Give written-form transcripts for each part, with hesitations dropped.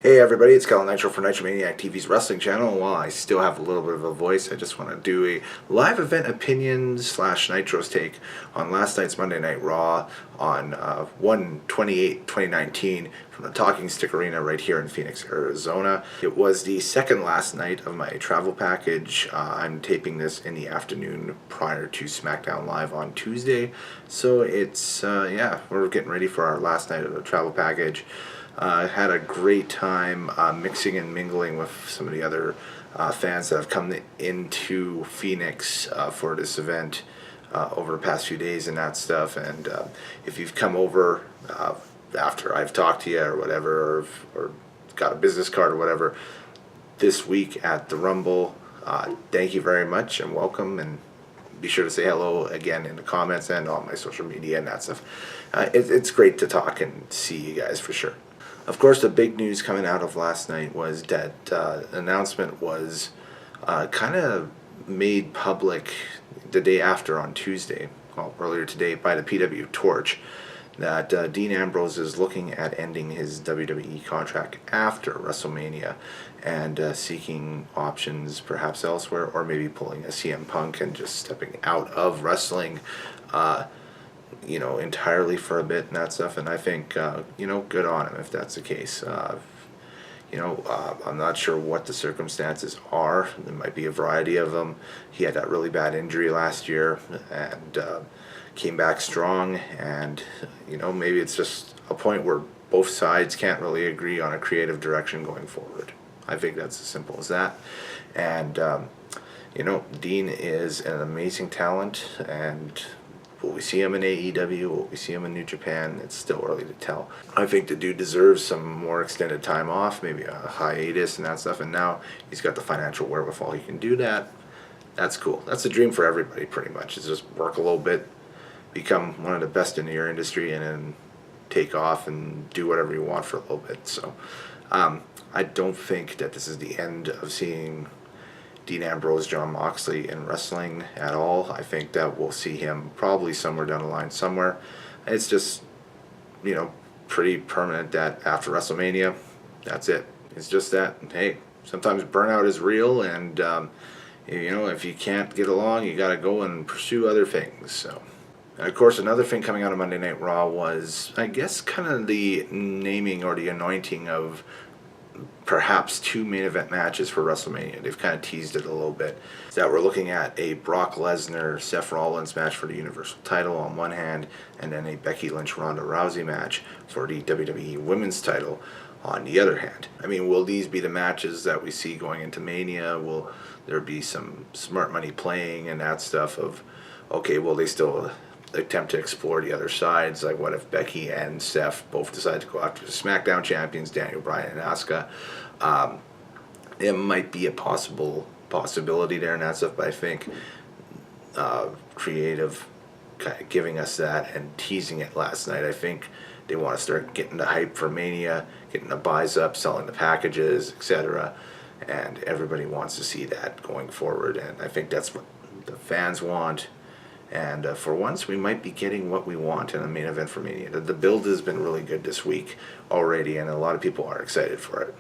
Hey everybody, it's Cal Nitro for Nitromaniac TV's wrestling channel. And while I still have a little bit of a voice, I just want to do a live event opinion slash Nitro's take on last night's Monday Night Raw on 1/28/2019 from the Talking Stick Arena right here in Phoenix, Arizona. It was the second last night of my travel package. I'm taping this in the afternoon prior to SmackDown Live on Tuesday. So it's, yeah, we're getting ready for our last night of the travel package. Had a great time mixing and mingling with some of the other fans that have come into Phoenix for this event over the past few days and that stuff. And if you've come over after I've talked to you or whatever, or got a business card or whatever, this week at the Rumble, thank you very much and welcome. And be sure to say hello again in the comments and on my social media and that stuff. It's great to talk and see you guys for sure. Of course, the big news coming out of last night was that announcement was kind of made public the day after on Tuesday, well, earlier today, by the PW Torch, that Dean Ambrose is looking at ending his WWE contract after WrestleMania and seeking options perhaps elsewhere, or maybe pulling a CM Punk and just stepping out of wrestling entirely for a bit and that stuff. And I think, good on him if that's the case. I'm not sure what the circumstances are. There might be a variety of them. He had that really bad injury last year and came back strong. And, maybe it's just a point where both sides can't really agree on a creative direction going forward. I think that's as simple as that. And, Dean is an amazing talent, and will we see him in AEW? Will we see him in New Japan? It's still early to tell. I think the dude deserves some more extended time off, maybe a hiatus and that stuff, and now he's got the financial wherewithal. He can do that. That's cool. That's a dream for everybody, pretty much. Is just work a little bit, become one of the best in your industry, and then take off and do whatever you want for a little bit. So I don't think that this is the end of seeing Dean Ambrose, John Moxley in wrestling at all. I think that we'll see him probably somewhere down the line somewhere. It's just, pretty permanent that after WrestleMania, that's it. It's just that, hey, sometimes burnout is real, and, if you can't get along, you got to go and pursue other things. So, and of course, another thing coming out of Monday Night Raw was, I guess, kind of the naming or the anointing of perhaps two main event matches for WrestleMania. They've kind of teased it a little bit. So that we're looking at a Brock Lesnar Seth Rollins match for the Universal title on one hand, and then a Becky Lynch Ronda Rousey match for the WWE Women's title on the other hand. I mean, will these be the matches that we see going into Mania? Will there be some smart money playing and that stuff of, okay, will they still attempt to explore the other sides? Like, what if Becky and Steph both decide to go after the SmackDown champions, Daniel Bryan and Asuka? It might be a possibility there and that stuff, but I think creative kind of giving us that and teasing it last night. I think they want to start getting the hype for Mania, getting the buys up, selling the packages, etc. And everybody wants to see that going forward, and I think that's what the fans want. And for once, we might be getting what we want in a main event for Mania. The build has been really good this week already, and a lot of people are excited for it.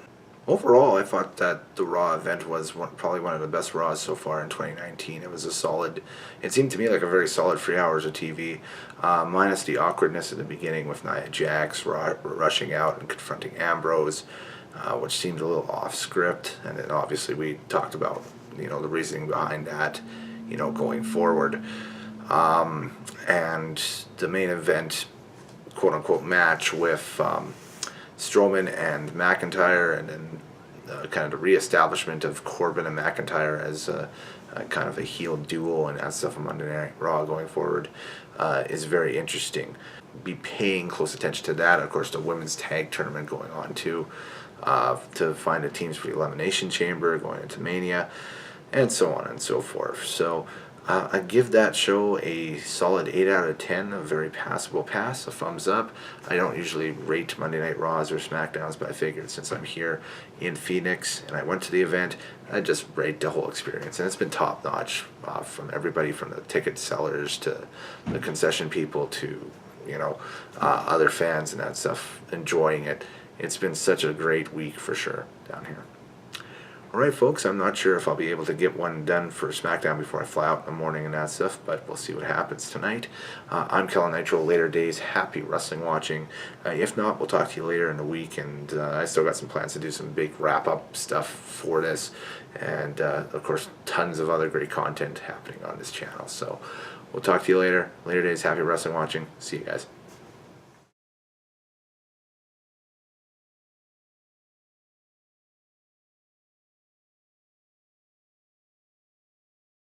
Overall, I thought that the Raw event was probably one of the best Raws so far in 2019. It was it seemed to me like a very solid 3 hours of TV, minus the awkwardness at the beginning with Nia Jax rushing out and confronting Ambrose, which seemed a little off script. And then obviously we talked about, the reasoning behind that, going forward. And the main event, quote-unquote, match with Strowman and McIntyre, and then kind of the reestablishment of Corbin and McIntyre as a kind of a heel duo and that stuff on Monday Night Raw going forward is very interesting. Be paying close attention to that. Of course, the women's tag tournament going on too, to find the teams for the Elimination Chamber going into Mania, and so on and so forth. So I give that show a solid 8 out of 10, a very passable pass, a thumbs up. I don't usually rate Monday Night Raws or SmackDowns, but I figured since I'm here in Phoenix and I went to the event, I'd just rate the whole experience. And it's been top notch from everybody, from the ticket sellers to the concession people to, other fans and that stuff enjoying it. it's been such a great week for sure down here. Alright folks, I'm not sure if I'll be able to get one done for SmackDown before I fly out in the morning and that stuff, but we'll see what happens tonight. I'm Kellen Nitro, later days, happy wrestling watching. If not, we'll talk to you later in the week, and I still got some plans to do some big wrap-up stuff for this, and of course, tons of other great content happening on this channel. So we'll talk to you later. Later days, happy wrestling watching. See you guys.